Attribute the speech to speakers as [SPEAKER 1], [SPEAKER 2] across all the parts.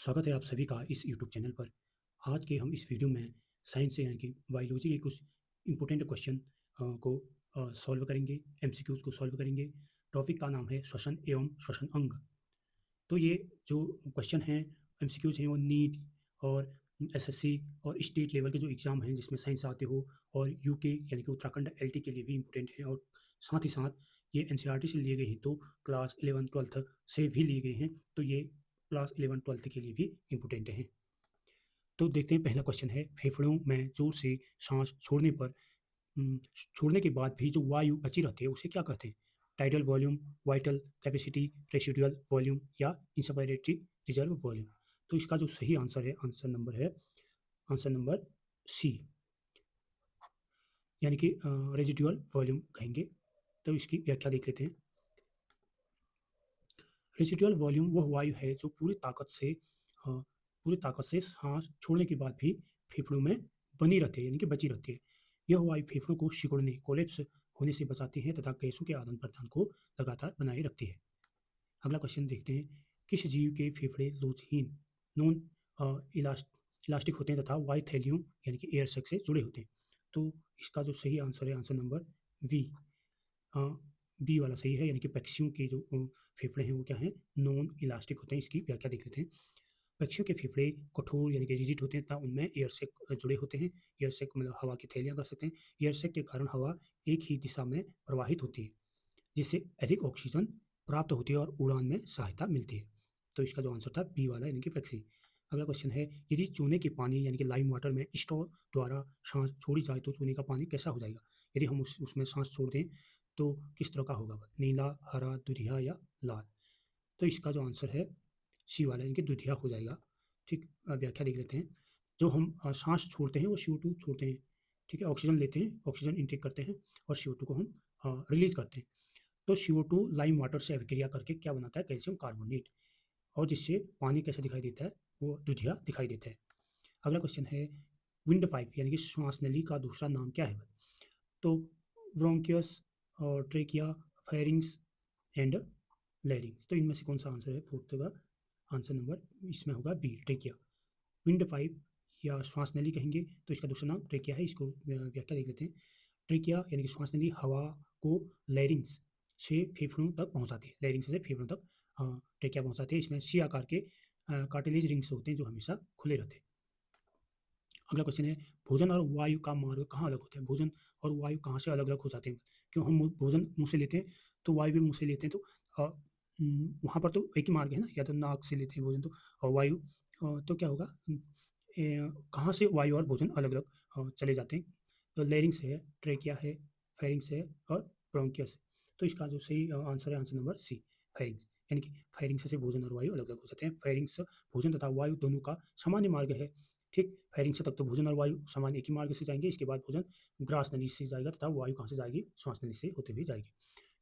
[SPEAKER 1] स्वागत है आप सभी का इस यूट्यूब चैनल पर। आज के हम इस वीडियो में साइंस से यानी कि बायोलॉजी के कुछ इम्पोर्टेंट क्वेश्चन को सॉल्व करेंगे, एमसीक्यूज को सॉल्व करेंगे। टॉपिक का नाम है श्वसन एवं श्वसन अंग। तो ये जो क्वेश्चन हैं, एमसीक्यूज हैं, वो नीट और एसएससी और स्टेट लेवल के जो एग्ज़ाम हैं जिसमें साइंस आते हो, और यूके यानी कि उत्तराखंड एलटी के लिए भी इम्पोर्टेंट है, और साथ ही साथ ये एनसीईआरटी से लिए गए हैं, तो क्लास 11 12 से भी लिए गए हैं, तो ये क्लास 11 12 के लिए भी इम्पोर्टेंट हैं। तो देखते हैं, पहला क्वेश्चन है, फेफड़ों में जोर से सांस छोड़ने पर छोड़ने के बाद भी जो वायु बची रहती है उसे क्या कहते हैं? Tidal volume, vital capacity, residual volume या इंस्पिरेटरी रिजर्व वॉल्यूम। तो इसका जो सही आंसर है, आंसर नंबर सी, यानी कि रेजिडुअल वॉल्यूम कहेंगे। तो इसकी व्याख्या देख लेते हैं। रेसिडुअल वॉल्यूम वह वायु है जो पूरी ताकत से सांस छोड़ने के बाद भी फेफड़ों में बनी रहती है, यानी कि बची रहती है। यह वायु फेफड़ों को सिकुड़ने, कोलेप्स होने से बचाती है तथा गैसों के आदान प्रदान को लगातार बनाए रखती है। अगला क्वेश्चन देखते हैं, किस जीव के फेफड़े लोचहीन, नॉन इलास्टिक होते हैं तथा वाइथेलियम यानी कि एयर सैक से जुड़े होते हैं? तो इसका जो सही आंसर है, आंसर नंबर वी, बी वाला सही है, यानी कि पक्षियों के जो फेफड़े हैं वो क्या हैं, नॉन इलास्टिक होते हैं। इसकी व्याख्या देख लेते हैं। पक्षियों के फेफड़े कठोर यानी कि रिजिड होते हैं तथा उनमें एयर सैक जुड़े होते हैं। एयर सैक मतलब हवा की थैलियाँ कह सकते हैं। एयर सैक के कारण हवा एक ही दिशा में प्रवाहित होती है, जिससे अधिक ऑक्सीजन प्राप्त होती है और उड़ान में सहायता मिलती है। तो इसका जो आंसर था बी वाला, यानी कि पक्षी। अगला क्वेश्चन है, यदि चूने के पानी यानी कि लाइम वाटर में स्ट्रॉ द्वारा सांस छोड़ी जाए तो चूने का पानी कैसा हो जाएगा? यदि हम उसमें सांस छोड़ दें तो किस तरह का होगा? नीला, हरा, दुधिया या लाल? तो इसका जो आंसर है सी वाला, यानी कि दुधिया हो जाएगा। ठीक, व्याख्या देख लेते हैं। जो हम सांस छोड़ते हैं वो CO2 छोड़ते हैं, ठीक है, ऑक्सीजन लेते हैं, ऑक्सीजन इनटेक करते हैं और CO2 को हम रिलीज करते हैं। तो CO2 लाइम वाटर से अभिक्रिया करके क्या बनाता है? कैल्शियम कार्बोनेट, और जिससे पानी कैसा दिखाई देता है? वो दुधिया दिखाई देता है। अगला क्वेश्चन है, विंड पाइप यानी कि श्वास नली का दूसरा नाम क्या है? तो ब्रोंकियस और ट्रेकिया, फेरिंग्स एंड लैरिंग्स। तो इनमें से कौन सा आंसर है? फोर्थ का आंसर नंबर इसमें होगा बी, ट्रेकिया। विंड पाइप या श्वास नली कहेंगे, तो इसका दूसरा नाम ट्रेकिया है। इसको व्याख्या देख लेते हैं। ट्रेकिया यानी कि श्वास नली हवा को लैरिंग्स से फेफड़ों तक पहुंचाती है, लैरिंग्स से फेफड़ों तक ट्रेकिया पहुंचाती है। इसमें सी आकार के कार्टिलेज रिंग्स होते हैं जो हमेशा खुले रहते हैं। अगला क्वेश्चन है, भोजन और वायु का मार्ग कहाँ अलग होता है? भोजन और वायु कहाँ से अलग अलग हो जाते हैं? क्यों हम भोजन मुंह से लेते हैं तो वायु भी मुंह से लेते हैं, तो वहाँ पर तो एक ही मार्ग है ना, या तो नाक से लेते हैं भोजन तो, और वायु तो क्या होगा? कहाँ से वायु और भोजन अलग अलग चले जाते हैं? तो लेरिंग्स है, ट्रेकिया है, फेरिंग्स है और ब्रोंकियस है। तो इसका जो सही आंसर है, आंसर नंबर सी, फेरिंग्स, यानी कि फेरिंग्स से भोजन और वायु अलग अलग हो जाते हैं। फेरिंग्स भोजन तथा वायु दोनों का सामान्य मार्ग है। ठीक, फेरिंग्स तक तो भोजन और वायु सामान्य एक ही मार्ग से जाएंगे। इसके बाद भोजन ग्रास नली से जाएगा तथा वायु कहाँ से जाएगी? श्वास नली से होते हुए जाएगी।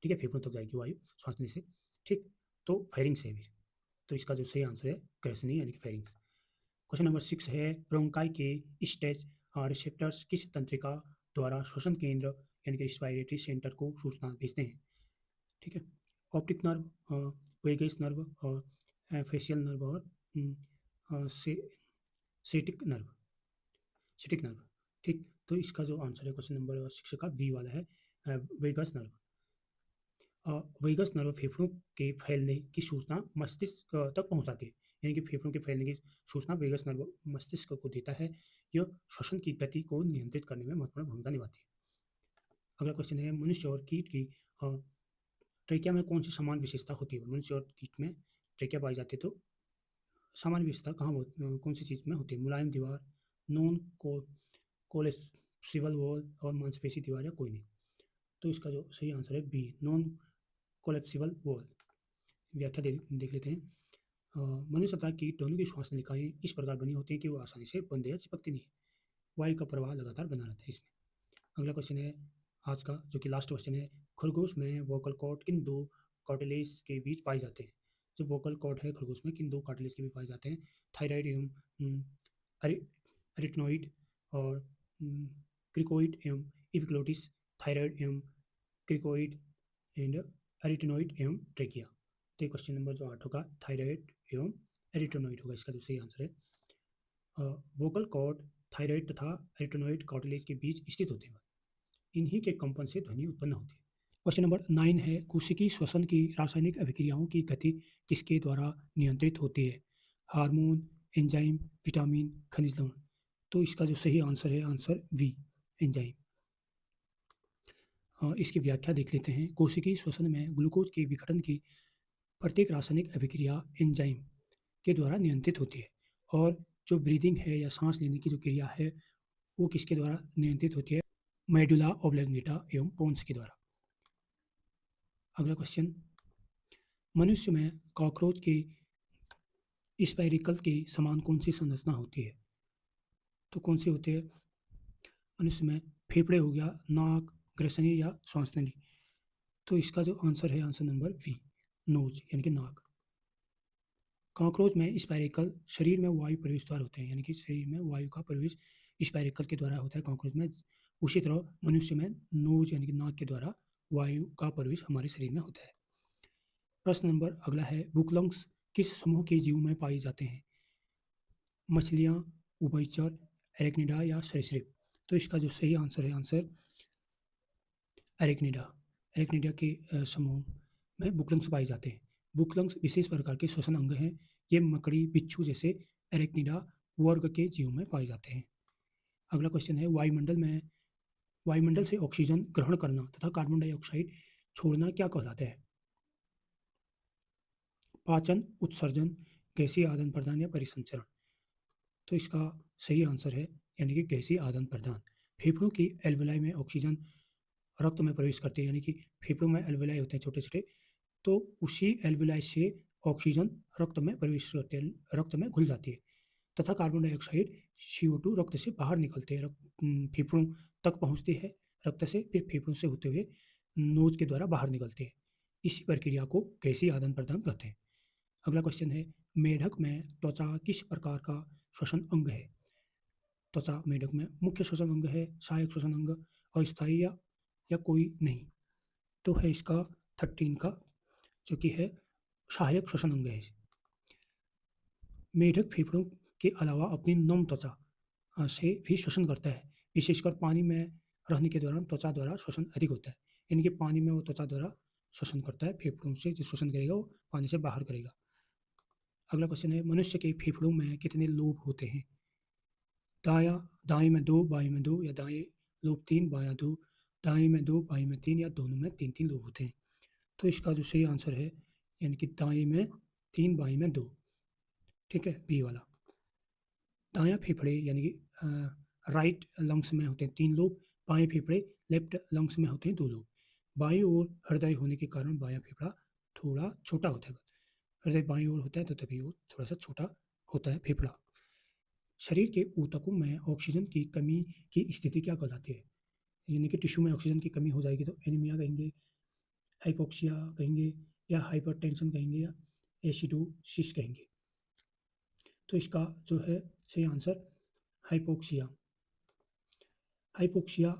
[SPEAKER 1] ठीक है, फेफड़ों तक जाएगी वायु श्वास नली से। ठीक, तो फेरिंग्स है भी। तो इसका जो सही आंसर है ग्रेसनी, यानी कि फेरिंग्स। क्वेश्चन नंबर 6 है, ब्रोंकाई के स्टेज रिसेप्टर्स किस तंत्रिका द्वारा श्वसन केंद्र यानी कि रेस्पिरेटरी सेंटर को सूचना भेजते हैं? ठीक है, ऑप्टिक नर्व, वेगस नर्व और फेशियल नर्व और सेटिक नर्व, सिटिक नर्व। ठीक, तो इसका जो आंसर है क्वेश्चन नंबर 6 का वी वाला है, वेगस नर्व। वेगस नर्व फेफड़ों के फैलने की सूचना मस्तिष्क तक पहुंचाती है, यानी कि फेफड़ों के फैलने की सूचना वेगस नर्व मस्तिष्क को देता है। यह श्वसन की गति को नियंत्रित करने में महत्वपूर्ण भूमिका निभाती है। अगला क्वेश्चन है, मनुष्य और कीट की ट्रेकिया में कौन सी समान विशेषता होती है? मनुष्य और कीट में ट्रेकिया पाई जाती है, तो सामान्य विशेषता कौन सी चीज़ में होती है? मुलायम दीवार, नॉन कोलेप्सिबल वॉल और मांसपेशी दीवार, या कोई नहीं? तो इसका जो सही आंसर है बी, नॉन कोलेप्सिबल वॉल। व्याख्या देख लेते हैं। मनुष्य तथा कीट दोनों की श्वास नलिकाएं इस प्रकार बनी होती हैं कि वो आसानी से बंद या चिपकती नहीं है। वायु का प्रवाह लगातार बना रहता है इसमें। अगला क्वेश्चन है आज का, जो कि लास्ट क्वेश्चन है, खरगोश में वोकल कॉर्ड किन दो कार्टिलेज के बीच पाए जाते हैं? जो वोकल कॉर्ड है खरगोश में किन दो कार्टिलेज के बीच पाए जाते हैं? थायराइड एवं अरिटनोइड और क्रिकोइड एवं इपिग्लोटिस, थायराइड एवं क्रिकोइड एंड अरिटनोइड एवं ट्रेकिया। तो क्वेश्चन नंबर जो 8 होगा, थायराइड एवं एरिटेनॉइड होगा इसका जो सही आंसर है। वोकल कॉर्ड थायराइड तथा एरिटेनॉइड कार्टिलेज के बीच स्थित होते हैं, इन्हीं के कंपन से ध्वनि उत्पन्न होती है। क्वेश्चन नंबर 9 है, कोशिकी श्वसन की रासायनिक अभिक्रियाओं की गति किसके द्वारा नियंत्रित होती है? हार्मोन, एंजाइम, विटामिन, खनिज लवण। तो इसका जो सही आंसर है, आंसर वी, एंजाइम। इसकी व्याख्या देख लेते हैं। कोशिकी श्वसन में ग्लूकोज के विघटन की प्रत्येक रासायनिक अभिक्रिया एंजाइम के द्वारा नियंत्रित होती है, और जो ब्रीदिंग है या सांस लेने की जो क्रिया है वो किसके द्वारा नियंत्रित होती है? मेडुला ऑब्लिंगेटा एवं पोन्स के द्वारा। अगला क्वेश्चन, मनुष्य में कॉकरोच के स्पाइरिकल के समान कौन सी संरचना होती है? तो कौन सी होती है? मनुष्य में फेफड़े हो गया, नाक, ग्रसनी या श्वासनली। तो इसका जो आंसर है, आंसर नंबर वी, नोज यानी कि नाक। कॉकरोच में स्पाइरिकल शरीर में वायु प्रवेश द्वार होते हैं, यानी कि शरीर में वायु का प्रवेश स्पाइरिकल के द्वारा होता है कॉकरोच में। उसी तरह मनुष्य में नोज यानी कि नाक के द्वारा वायु का प्रवेश हमारे शरीर में होता है। प्रश्न नंबर अगला है, बुकलंग्स किस समूह के जीव में पाए जाते हैं? मछलियाँ, उभयचर, एरेक्निडा या सरीसृप। तो इसका जो सही आंसर है, आंसर एरेक्निडा। एरेक्निडा के समूह में बुकलंग्स पाए जाते हैं। बुकलंग्स विशेष प्रकार के श्वसन अंग हैं। ये मकड़ी, बिच्छू जैसे एरेक्निडा वर्ग के जीव में पाए जाते हैं। अगला क्वेश्चन है, वायुमंडल से ऑक्सीजन ग्रहण करना तथा कार्बन डाइऑक्साइड छोड़ना क्या कहलाता है? पाचन, उत्सर्जन, गैसीय आदान प्रदान या परिसंचरण। तो इसका सही आंसर है यानी कि गैसीय आदान प्रदान। फेफड़ों की एल्वेलाई में ऑक्सीजन रक्त में प्रवेश करते हैं, यानी कि फेफड़ों में एल्वेलाई होते हैं छोटे छोटे, तो उसी एल्वेलाई से ऑक्सीजन रक्त में प्रवेश करते हैं, रक्त में घुल जाती है, तथा कार्बन डाइऑक्साइड CO2 रक्त से बाहर निकलते हैं, फेफड़ों तक पहुँचते हैं रक्त से, फिर फेफड़ों से होते हुए नोज के द्वारा बाहर निकलते हैं। इसी प्रक्रिया को गैसीय आदान प्रदान कहते हैं। अगला क्वेश्चन है, मेढक में त्वचा किस प्रकार का श्वसन अंग है? त्वचा मेढक में मुख्य श्वसन अंग है, सहायक श्वसन अंग, अस्थायी या कोई नहीं। तो है इसका 13 का, जो कि है सहायक श्वसन अंग है। मेढक फेफड़ों के अलावा अपनी नम त्वचा से भी श्वसन करता है, विशेषकर पानी में रहने के दौरान त्वचा द्वारा श्वसन अधिक होता है, यानी कि पानी में वो त्वचा द्वारा श्वसन करता है, फेफड़ों से जो श्वसन करेगा वो पानी से बाहर करेगा। अगला क्वेश्चन है, मनुष्य के फेफड़ों में कितने लोब होते हैं? दाएं में 2, बाएं में 2, या दाएं लोब 3, बायां 2, दाएं में 2, बाएं में 3, या दोनों में 3 लोब होते हैं। तो इसका जो सही आंसर है, यानी कि दाएं में 3, बाएं में 2, ठीक है, बी वाला। दायां फेफड़े यानी कि राइट लंग्स में होते हैं 3 लोब, बाएं फेफड़े लेफ्ट लंग्स में होते हैं 2 लोब। बाएं ओर हृदय होने के कारण बायां फेफड़ा थोड़ा छोटा होता है। हृदय बाईं ओर होता है तो तभी वो थोड़ा सा छोटा होता है फेफड़ा। शरीर के ऊतकों में ऑक्सीजन की कमी की स्थिति क्या कहलाती है? यानी कि टिश्यू में ऑक्सीजन की कमी हो जाएगी तो एनीमिया कहेंगे, हाइपोक्सिया कहेंगे, या हाइपरटेंशन कहेंगे, या एसिडोसिस कहेंगे। तो इसका जो है सही आंसर हाइपोक्सिया। हाइपोक्सिया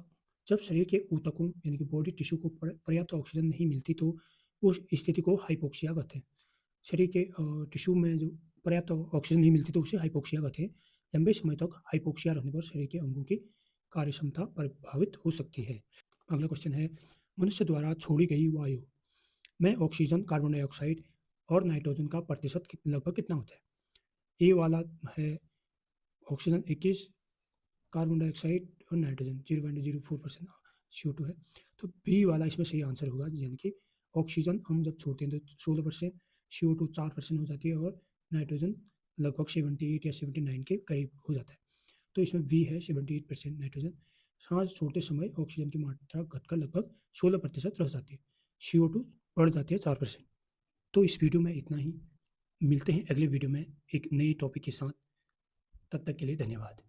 [SPEAKER 1] जब शरीर के ऊतकों यानी कि बॉडी टिश्यू को पर्याप्त ऑक्सीजन नहीं मिलती तो उस स्थिति को हाइपोक्सिया कहते हैं। शरीर के टिश्यू में जो पर्याप्त ऑक्सीजन नहीं मिलती तो उसे हाइपोक्सिया कहते हैं। लंबे समय तक हाइपोक्सिया रहने पर शरीर के अंगों की कार्यक्षमता प्रभावित हो सकती है। अगला क्वेश्चन है, मनुष्य द्वारा छोड़ी गई वायु में ऑक्सीजन, कार्बन डाइऑक्साइड और नाइट्रोजन का प्रतिशत लगभग कितना होता है? ए वाला है ऑक्सीजन 21, कार्बन डाइऑक्साइड और नाइट्रोजन 0.04% CO2 है। तो बी वाला इसमें सही आंसर होगा, यानी कि ऑक्सीजन हम जब छोड़ते हैं तो 16%, CO2 4% हो जाती है, और नाइट्रोजन लगभग 78 या 79 के करीब हो जाता है। तो इसमें बी है 78% नाइट्रोजन। सांस छोड़ते समय ऑक्सीजन की मात्रा घटकर लगभग 16% रह जाती है, CO2 बढ़ जाती है 4%। तो इस वीडियो में इतना ही, मिलते हैं अगले वीडियो में एक नई टॉपिक के साथ। तब तक के लिए धन्यवाद।